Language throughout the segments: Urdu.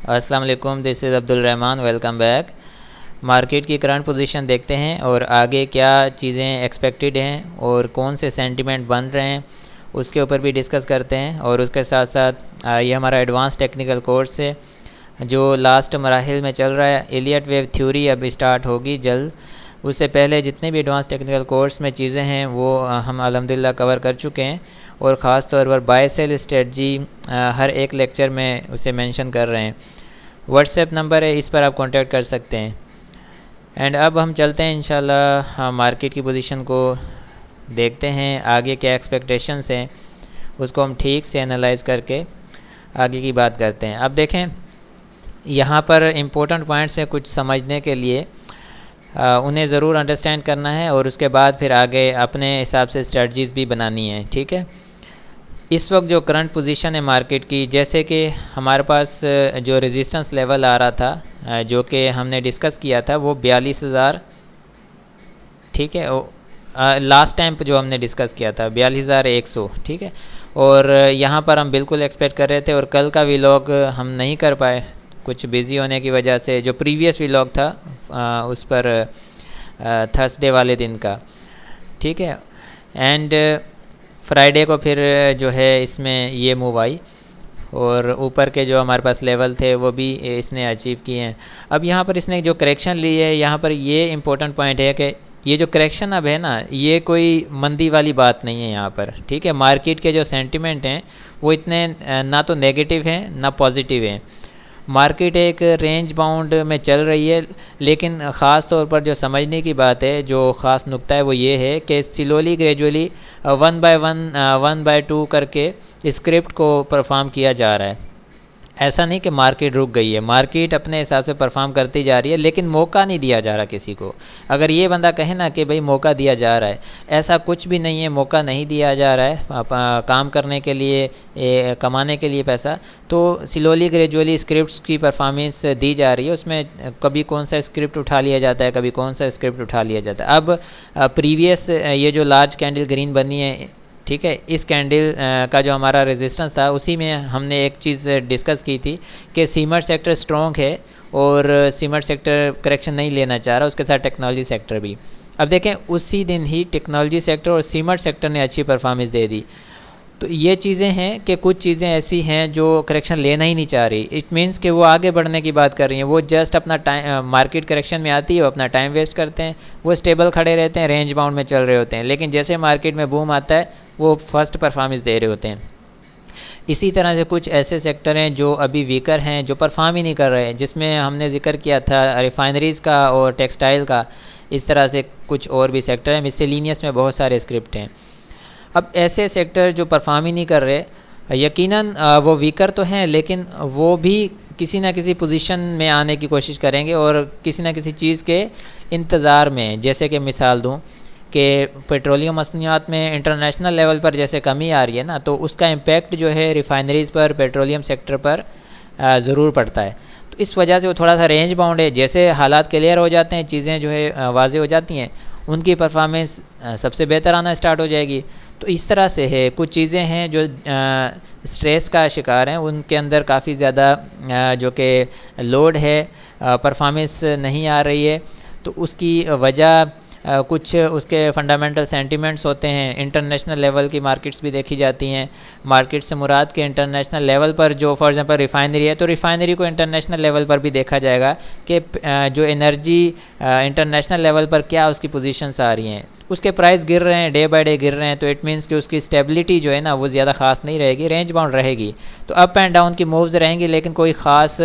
السلام علیکم، دس از عبدالرحمن، ویلکم بیک۔ مارکیٹ کی کرنٹ پوزیشن دیکھتے ہیں اور آگے کیا چیزیں ایکسپیکٹڈ ہیں اور کون سے سینٹیمنٹ بن رہے ہیں اس کے اوپر بھی ڈسکس کرتے ہیں، اور اس کے ساتھ ساتھ یہ ہمارا ایڈوانس ٹیکنیکل کورس ہے جو لاسٹ مراحل میں چل رہا ہے۔ ایلیٹ ویو تھیوری اب اسٹارٹ ہوگی جلد، اس سے پہلے جتنے بھی ایڈوانس ٹیکنیکل کورس میں چیزیں ہیں وہ ہم الحمدللہ کور کر چکے ہیں، اور خاص طور پر بائی سیل اسٹریٹجی ہر ایک لیکچر میں اسے مینشن کر رہے ہیں۔ واٹس ایپ نمبر ہے، اس پر آپ کانٹیکٹ کر سکتے ہیں۔ اینڈ اب ہم چلتے ہیں انشاءاللہ مارکیٹ کی پوزیشن کو دیکھتے ہیں، آگے کیا ایکسپیکٹیشنز ہیں اس کو ہم ٹھیک سے انالائز کر کے آگے کی بات کرتے ہیں۔ اب دیکھیں یہاں پر امپورٹنٹ پوائنٹس ہیں کچھ سمجھنے کے لیے، انہیں ضرور انڈرسٹینڈ کرنا ہے اور اس کے بعد پھر آگے اپنے حساب سے اسٹریٹجیز بھی بنانی ہیں، ٹھیک ہے۔ اس وقت جو کرنٹ پوزیشن ہے مارکیٹ کی، جیسے کہ ہمارے پاس جو ریزسٹنس لیول آ رہا تھا جو کہ ہم نے ڈسکس کیا تھا وہ 42,000، ٹھیک ہے، لاسٹ ٹائم جو ہم نے ڈسکس کیا تھا 42,100، ٹھیک ہے، اور یہاں پر ہم بالکل ایکسپیکٹ کر رہے تھے، اور کل کا ویلاگ ہم نہیں کر پائے کچھ بیزی ہونے کی وجہ سے، جو پریویس ویلاگ تھا اس پر تھرسڈے والے دن کا، ٹھیک ہے، اینڈ فرائیڈے کو پھر جو ہے اس میں یہ موو آئی، اور اوپر کے جو ہمارے پاس لیول تھے وہ بھی اس نے اچیو کیے ہیں۔ اب یہاں پر اس نے جو کریکشن لی ہے، یہاں پر یہ امپورٹنٹ پوائنٹ ہے کہ یہ جو کریکشن اب ہے نا، یہ کوئی مندی والی بات نہیں ہے یہاں پر، ٹھیک ہے۔ مارکیٹ کے جو سینٹیمنٹ ہیں وہ اتنے نہ تو نیگیٹو ہیں نہ پازیٹیو ہیں، مارکیٹ ایک رینج باؤنڈ میں چل رہی ہے، لیکن خاص طور پر جو سمجھنے کی بات ہے، جو خاص نقطہ ہے وہ یہ ہے کہ سلولی گریجولی 1/2 کر کے اسکرپٹ کو پرفارم کیا جا رہا ہے۔ ایسا نہیں کہ مارکیٹ رک گئی ہے، مارکیٹ اپنے حساب سے پرفارم کرتی جا رہی ہے، لیکن موقع نہیں دیا جا رہا کسی کو۔ اگر یہ بندہ کہے نا کہ بھئی موقع دیا جا رہا ہے، ایسا کچھ بھی نہیں ہے، موقع نہیں دیا جا رہا ہے کام کرنے کے لیے، کمانے کے لیے پیسہ، تو سلولی گریجولی اسکرپٹس کی پرفارمنس دی جا رہی ہے، اس میں کبھی کون سا اسکرپٹ اٹھا لیا جاتا ہے، کبھی کون سا اسکرپٹ اٹھا لیا جاتا ہے۔ اب پریویس یہ جو لارج کینڈل گرین بنی ہے، ٹھیک ہے، اس کینڈل کا جو ہمارا ریزسٹنس تھا اسی میں ہم نے ایک چیز ڈسکس کی تھی کہ سیمنٹ سیکٹر سٹرونگ ہے اور سیمنٹ سیکٹر کریکشن نہیں لینا چاہ رہا، اس کے ساتھ ٹیکنالوجی سیکٹر بھی۔ اب دیکھیں اسی دن ہی ٹیکنالوجی سیکٹر اور سیمنٹ سیکٹر نے اچھی پرفارمنس دے دی، تو یہ چیزیں ہیں کہ کچھ چیزیں ایسی ہیں جو کریکشن لینا ہی نہیں چاہ رہی، اٹ مینس کہ وہ آگے بڑھنے کی بات کر رہی ہیں، وہ جسٹ اپنا ٹائم مارکیٹ کریکشن میں آتی ہے، وہ اپنا ٹائم ویسٹ کرتے ہیں، وہ اسٹیبل کھڑے رہتے ہیں، رینج باؤنڈ میں چل رہے ہوتے ہیں، لیکن جیسے مارکیٹ میں بوم آتا ہے وہ فرسٹ پرفارمنس دے رہے ہوتے ہیں۔ اسی طرح سے کچھ ایسے سیکٹر ہیں جو ابھی ویکر ہیں، جو پرفارم ہی نہیں کر رہے، جس میں ہم نے ذکر کیا تھا ریفائنریز کا اور ٹیکسٹائل کا، اس طرح سے کچھ اور بھی سیکٹر ہیں، مسیلینیس میں بہت سارے اسکرپٹ ہیں۔ اب ایسے سیکٹر جو پرفارم ہی نہیں کر رہے، یقیناً وہ ویکر تو ہیں، لیکن وہ بھی کسی نہ کسی پوزیشن میں آنے کی کوشش کریں گے اور کسی نہ کسی چیز کے انتظار میں، جیسے کہ مثال دوں کہ پیٹرولیم مصنوعات میں انٹرنیشنل لیول پر جیسے کمی آ رہی ہے نا، تو اس کا امپیکٹ جو ہے ریفائنریز پر، پیٹرولیم سیکٹر پر ضرور پڑتا ہے، تو اس وجہ سے وہ تھوڑا سا رینج باؤنڈ ہے۔ جیسے حالات کلیئر ہو جاتے ہیں، چیزیں جو ہے واضح ہو جاتی ہیں، ان کی پرفارمنس سب سے بہتر آنا اسٹارٹ ہو جائے گی۔ تو اس طرح سے ہے، کچھ چیزیں ہیں جو سٹریس کا شکار ہیں، ان کے اندر کافی زیادہ جو کہ لوڈ ہے، پرفارمنس نہیں آ رہی ہے، تو اس کی وجہ کچھ اس کے فنڈامنٹل سینٹیمنٹس ہوتے ہیں۔ انٹرنیشنل لیول کی مارکیٹس بھی دیکھی جاتی ہیں، مارکیٹ سے مراد کے انٹرنیشنل لیول پر جو فار ایگزامپل ریفائنری ہے، تو ریفائنری کو انٹرنیشنل لیول پر بھی دیکھا جائے گا کہ جو انرجی انٹرنیشنل لیول پر کیا اس کی پوزیشنس آ رہی ہیں، اس کے پرائز گر رہے ہیں، ڈے بائی ڈے گر رہے ہیں، تو اٹ مینس کہ اس کی اسٹیبلٹی جو ہے نا وہ زیادہ خاص نہیں رہے گی، رینج باؤنڈ رہے گی، تو اپ اینڈ ڈاؤن کی مووز رہیں گی، لیکن کوئی خاص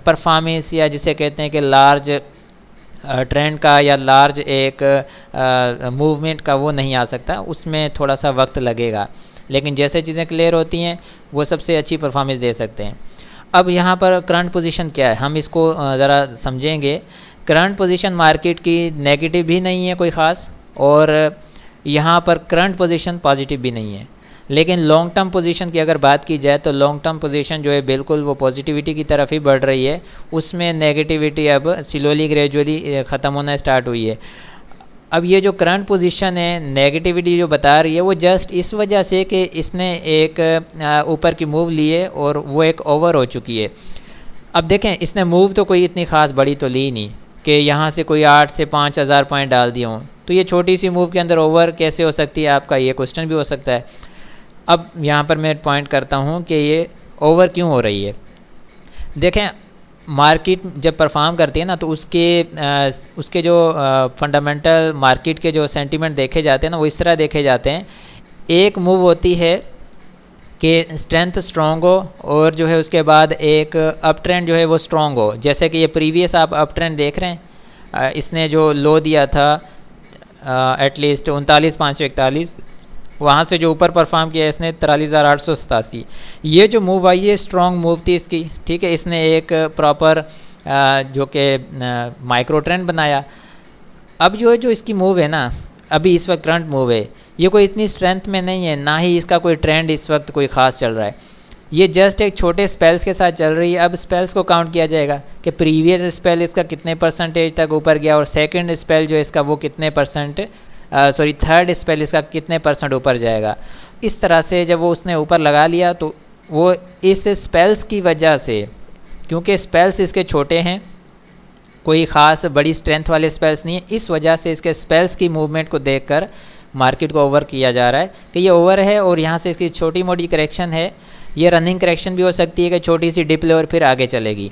پرفارمنس یا جسے کہتے ہیں کہ لارج ٹرینڈ کا یا لارج ایک موومنٹ کا وہ نہیں آ سکتا، اس میں تھوڑا سا وقت لگے گا، لیکن جیسے چیزیں کلیئر ہوتی ہیں وہ سب سے اچھی پرفارمنس دے سکتے ہیں۔ اب یہاں پر کرنٹ پوزیشن کیا ہے، ہم اس کو ذرا سمجھیں گے۔ کرنٹ پوزیشن مارکیٹ کی نیگیٹو بھی نہیں ہے کوئی خاص، اور یہاں پر کرنٹ پوزیشن پازیٹیو بھی نہیں ہے، لیکن لانگ ٹرم پوزیشن کی اگر بات کی جائے تو لانگ ٹرم پوزیشن جو ہے بالکل وہ پازیٹیوٹی کی طرف ہی بڑھ رہی ہے، اس میں نیگیٹیوٹی اب سلولی گریجولی ختم ہونا اسٹارٹ ہوئی ہے۔ اب یہ جو کرنٹ پوزیشن ہے نیگیٹیوٹی جو بتا رہی ہے وہ جسٹ اس وجہ سے کہ اس نے ایک اوپر کی موو لی ہے اور وہ ایک اوور ہو چکی ہے۔ اب دیکھیں اس نے موو تو کوئی اتنی خاص بڑی تو لی نہیں کہ یہاں سے کوئی 8 سے 5,000 پوائنٹ ڈال دیے ہوں، تو یہ چھوٹی سی موو کے اندر اوور کیسے ہو سکتی ہے، آپ کا یہ کوسچن بھی ہو سکتا ہے۔ اب یہاں پر میں پوائنٹ کرتا ہوں کہ یہ اوور کیوں ہو رہی ہے۔ دیکھیں مارکیٹ جب پرفارم کرتی ہے نا تو اس کے جو فنڈامنٹل مارکیٹ کے جو سینٹیمنٹ دیکھے جاتے ہیں نا وہ اس طرح دیکھے جاتے ہیں، ایک موو ہوتی ہے کہ اسٹرینتھ اسٹرانگ ہو اور جو ہے اس کے بعد ایک اپ ٹرینڈ جو ہے وہ اسٹرانگ ہو، جیسے کہ یہ پریویس آپ اپ ٹرینڈ دیکھ رہے ہیں، اس نے جو لو دیا تھا ایٹ لیسٹ 39,541، وہاں سے جو اوپر پرفارم کیا ہے اس نے 43,887، یہ جو موو آئی ہے اسٹرانگ موو تھی اس کی، ٹھیک ہے، اس نے ایک پراپر جو کہ مائکرو ٹرینڈ بنایا۔ اب جو اس کی موو ہے نا، ابھی اس وقت کرنٹ موو ہے، یہ کوئی اتنی اسٹرینتھ میں نہیں ہے، نہ ہی اس کا کوئی ٹرینڈ اس وقت کوئی خاص چل رہا ہے، یہ جسٹ ایک چھوٹے اسپیلس کے ساتھ چل رہی ہے۔ اب اسپیلس کو کاؤنٹ کیا جائے گا کہ پریویس اسپیل اس کا کتنے پرسنٹیج تک اوپر گیا اور سیکنڈ اسپیل جو اس کا وہ کتنے پرسنٹ تھرڈ اسپیل اس کا کتنے پرسنٹ اوپر جائے گا۔ اس طرح سے جب وہ اس نے اوپر لگا لیا تو وہ اس اسپیلس کی وجہ سے، کیونکہ اسپیلس اس کے چھوٹے ہیں، کوئی خاص بڑی اسٹرینتھ والے اسپیلس نہیں ہے، اس وجہ سے اس کے اسپیلس کی موومنٹ کو دیکھ کر مارکیٹ کو اوور کیا جا رہا ہے کہ یہ اوور ہے، اور یہاں سے اس کی چھوٹی موٹی کریکشن ہے، یہ رننگ کریکشن بھی ہو سکتی ہے کہ چھوٹی سی ڈپ لے اور پھر آگے چلے گی،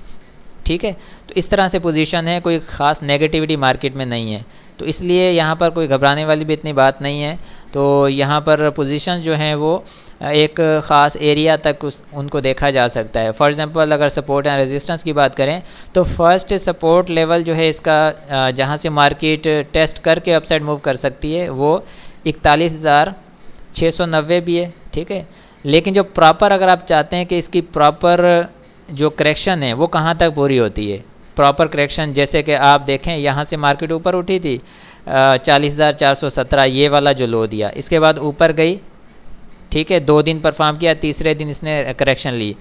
ٹھیک ہے۔ تو اس طرح سے پوزیشن ہے، کوئی خاص نیگیٹیوٹی مارکیٹ میں نہیں ہے، تو اس لیے یہاں پر کوئی گھبرانے والی بھی اتنی بات نہیں ہے۔ تو یہاں پر پوزیشن جو ہیں وہ ایک خاص ایریا تک ان کو دیکھا جا سکتا ہے۔ فار ایگزامپل اگر سپورٹ اینڈ ریزسٹنس کی بات کریں تو فرسٹ سپورٹ لیول جو ہے اس کا جہاں سے مارکیٹ ٹیسٹ کر کے اپ سائڈ موو کر سکتی ہے وہ 41,690 بھی ہے، ٹھیک ہے، لیکن جو پراپر اگر آپ چاہتے ہیں کہ اس کی پراپر جو کریکشن ہے وہ کہاں تک پوری ہوتی ہے، پراپر کریکشن جیسے کہ آپ دیکھیں یہاں سے مارکیٹ اوپر اٹھی تھی 40,417، یہ والا جو لو دیا، اس کے بعد اوپر گئی، ٹھیک ہے، 2 دن پرفارم کیا، تیسرے دن اس نے کریکشن لی،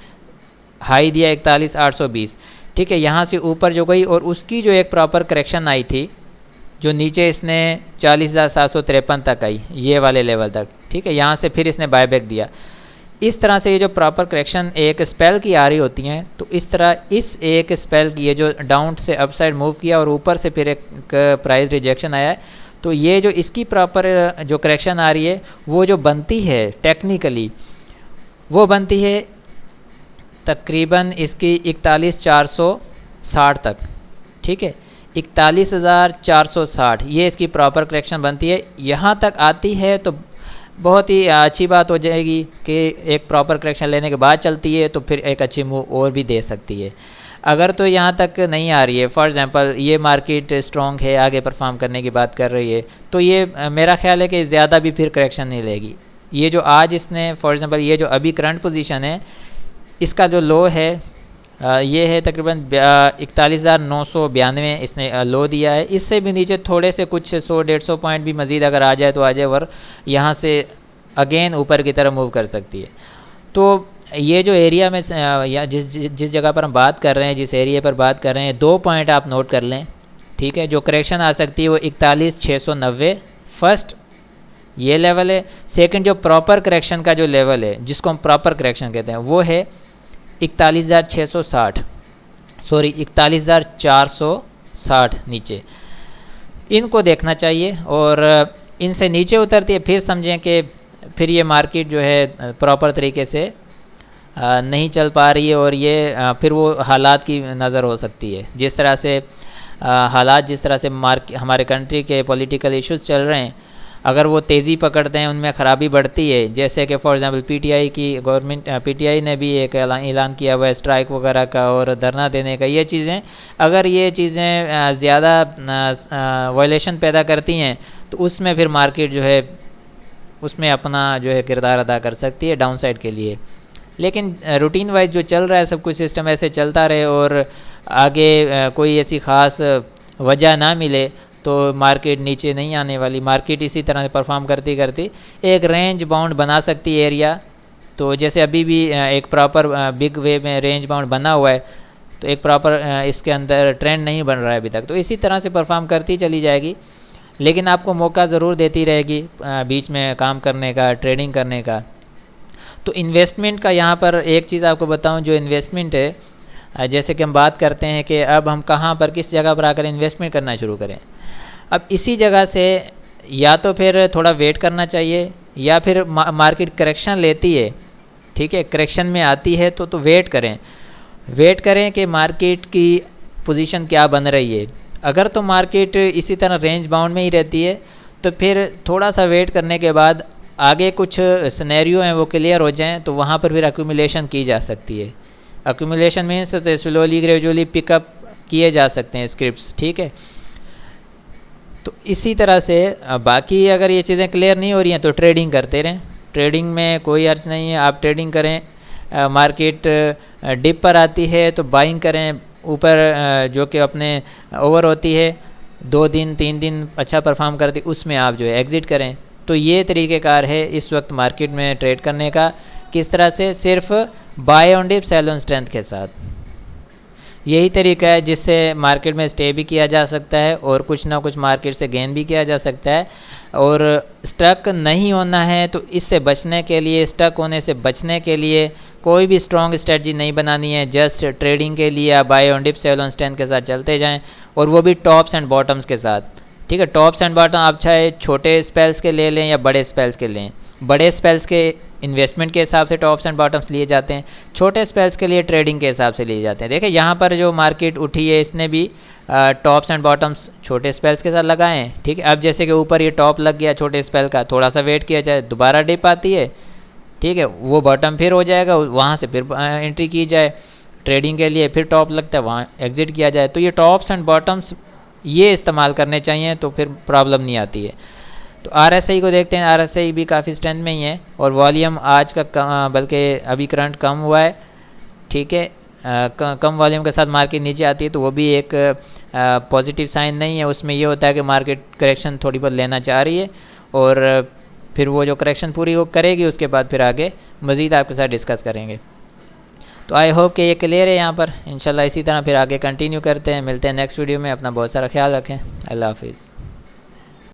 ہائی دیا 41,820، ٹھیک ہے، یہاں سے اوپر جو گئی اور اس کی جو ایک پراپر کریکشن آئی تھی جو نیچے اس نے 40,753 تک آئی، یہ والے لیول تک، ٹھیک ہے، یہاں سے پھر اس نے بائی بیک دیا۔ اس طرح سے یہ جو پراپر کریکشن ایک اسپیل کی آ رہی ہوتی ہیں، تو اس طرح اس ایک اسپیل کی یہ جو ڈاؤن سے اپ سائڈ موو کیا اور اوپر سے پھر ایک پرائز ریجیکشن آیا ہے، تو یہ جو اس کی پراپر جو کریکشن آ رہی ہے وہ جو بنتی ہے ٹیکنیکلی وہ بنتی ہے تقریباً اس کی 41,460 تک، ٹھیک ہے، 41,460 یہ اس کی پراپر کریکشن بنتی ہے۔ یہاں تک آتی ہے تو بہت ہی اچھی بات ہو جائے گی کہ ایک پراپر کریکشن لینے کے بعد چلتی ہے تو پھر ایک اچھی موو اور بھی دے سکتی ہے۔ اگر تو یہاں تک نہیں آ رہی ہے، فار ایگزامپل یہ مارکیٹ اسٹرانگ ہے، آگے پرفارم کرنے کی بات کر رہی ہے، تو یہ میرا خیال ہے کہ زیادہ بھی پھر کریکشن نہیں لے گی۔ یہ جو آج اس نے فار ایگزامپل یہ جو ابھی کرنٹ پوزیشن ہے اس کا جو لو ہے یہ ہے تقریباً 41,992 اس نے لو دیا ہے، اس سے بھی نیچے تھوڑے سے کچھ 100-150 پوائنٹ بھی مزید اگر آ جائے تو آ جائے، ور یہاں سے اگین اوپر کی طرف موو کر سکتی ہے۔ تو یہ جو ایریا میں یا جس جگہ پر ہم بات کر رہے ہیں، جس ایریا پر بات کر رہے ہیں، 2 پوائنٹ آپ نوٹ کر لیں، ٹھیک ہے، جو کریکشن آ سکتی ہے وہ 41,690 فرسٹ یہ لیول ہے، سیکنڈ جو پراپر کریکشن کا جو لیول ہے جس کو ہم پراپر کریکشن کہتے ہیں وہ ہے 41,460 نیچے، ان کو دیکھنا چاہیے، اور ان سے نیچے اترتی ہے پھر سمجھیں کہ پھر یہ مارکیٹ جو ہے پراپر طریقے سے نہیں چل پا رہی ہے، اور یہ پھر وہ حالات کی نظر ہو سکتی ہے، جس طرح سے حالات جس طرح سے ہمارے کنٹری کے پولیٹیکل ایشوز چل رہے ہیں، اگر وہ تیزی پکڑتے ہیں ان میں خرابی بڑھتی ہے، جیسے کہ for example P T I کی گورنمنٹ، پی ٹی آئی نے بھی ایک اعلان کیا ہوا ہے اسٹرائک وغیرہ کا اور دھرنا دینے کا، یہ چیزیں اگر یہ چیزیں زیادہ وائلیشن پیدا کرتی ہیں تو اس میں پھر مارکیٹ جو ہے اس میں اپنا جو ہے کردار ادا کر سکتی ہے ڈاؤن سائڈ کے لیے۔ لیکن روٹین وائز جو چل رہا ہے سب کچھ سسٹم ایسے چلتا رہے اور آگے کوئی ایسی خاص وجہ نہ ملے تو مارکیٹ نیچے نہیں آنے والی، مارکیٹ اسی طرح سے پرفارم کرتی ایک رینج باؤنڈ بنا سکتی ہے ایریا، تو جیسے ابھی بھی ایک پراپر بگ وے میں رینج باؤنڈ بنا ہوا ہے، تو ایک پراپر اس کے اندر ٹرینڈ نہیں بن رہا ہے ابھی تک، تو اسی طرح سے پرفارم کرتی چلی جائے گی، لیکن آپ کو موقع ضرور دیتی رہے گی بیچ میں کام کرنے کا، ٹریڈنگ کرنے کا۔ تو انویسٹمنٹ کا یہاں پر ایک چیز آپ کو بتاؤں، جو انویسٹمنٹ ہے جیسے کہ ہم بات کرتے ہیں کہ اب ہم کہاں پر کس جگہ پر آ کر انویسٹمنٹ کرنا شروع کریں. اب اسی جگہ سے یا تو پھر تھوڑا ویٹ کرنا چاہیے یا پھر مارکیٹ کریکشن لیتی ہے, ٹھیک ہے, کریکشن میں آتی ہے تو ویٹ کریں کہ مارکیٹ کی پوزیشن کیا بن رہی ہے. اگر تو مارکیٹ اسی طرح رینج باؤنڈ میں ہی رہتی ہے تو پھر تھوڑا سا ویٹ کرنے کے بعد آگے کچھ سینیریو ہیں وہ کلیئر ہو جائیں تو وہاں پر پھر ایکومولیشن کی جا سکتی ہے. ایکومولیشن مینس سلولی گریجولی پک اپ کیے جا سکتے ہیں اسکرپٹس, ٹھیک ہے. تو اسی طرح سے باقی اگر یہ چیزیں کلیئر نہیں ہو رہی ہیں تو ٹریڈنگ کرتے رہیں. ٹریڈنگ میں کوئی حرج نہیں ہے, آپ ٹریڈنگ کریں. مارکیٹ ڈپ پر آتی ہے تو بائنگ کریں, اوپر جو کہ اپنے اوور ہوتی ہے 2 دن 3 دن اچھا پرفارم کرتی اس میں آپ جو ہے ایگزٹ کریں. تو یہ طریقہ کار ہے اس وقت مارکیٹ میں ٹریڈ کرنے کا. کس طرح سے؟ صرف buy on dip sell on strength کے ساتھ. یہی طریقہ ہے جس سے مارکیٹ میں اسٹے بھی کیا جا سکتا ہے اور کچھ نہ کچھ مارکیٹ سے گین بھی کیا جا سکتا ہے. اور اسٹک نہیں ہونا ہے تو اس سے بچنے کے لیے, اسٹک ہونے سے بچنے کے لیے کوئی بھی اسٹرانگ اسٹریٹجی نہیں بنانی ہے. جسٹ ٹریڈنگ کے لیے آپ buy on dip sell on strength کے ساتھ چلتے جائیں اور وہ بھی ٹاپس اینڈ باٹمس کے ساتھ, ٹھیک ہے. ٹاپس اینڈ باٹم آپ چاہے چھوٹے اسپیلس کے لے لیں یا بڑے اسپیلس کے لیں. بڑے اسپیلس کے انویسٹمنٹ کے حساب سے ٹاپس اینڈ باٹمس لیے جاتے ہیں, چھوٹے اسپیلس کے لیے ٹریڈنگ کے حساب سے لیے جاتے ہیں. دیکھیں یہاں پر جو مارکیٹ اٹھی ہے اس نے بھی ٹاپس اینڈ باٹمس چھوٹے اسپیلس کے ساتھ لگائے ہیں, ٹھیک ہے. اب جیسے کہ اوپر یہ ٹاپ لگ گیا چھوٹے اسپیل کا, تھوڑا سا ویٹ کیا جائے, دوبارہ ڈپ آتی ہے, ٹھیک ہے, وہ باٹم پھر ہو جائے گا, وہاں سے پھر انٹری کی جائے ٹریڈنگ کے لیے, پھر ٹاپ لگتا ہے وہاں ایگزٹ کیا جائے. تو یہ ٹاپس اینڈ باٹمس یہ استعمال کرنے چاہیے تو پھر پرابلم نہیں آتی ہے. تو آر ایس آئی کو دیکھتے ہیں. آر ایس آئی بھی کافی اسٹرینتھ میں ہی ہے اور والیوم آج کا بلکہ ابھی کرنٹ کم ہوا ہے, ٹھیک ہے. کم والیوم کے ساتھ مارکیٹ نیچے آتی ہے تو وہ بھی ایک پازیٹیو سائن نہیں ہے. اس میں یہ ہوتا ہے کہ مارکیٹ کریکشن تھوڑی بہت لینا چاہ رہی ہے اور پھر وہ جو کریکشن پوری وہ کرے گی اس کے بعد پھر آگے مزید آپ کے ساتھ ڈسکس کریں گے. تو آئی ہوپ کہ یہ کلیئر ہے یہاں پر. انشاءاللہ اسی طرح پھر آگے کنٹینیو کرتے ہیں. ملتے ہیں نیکسٹ ویڈیو میں. اپنا بہت سارا خیال رکھیں. اللہ حافظ.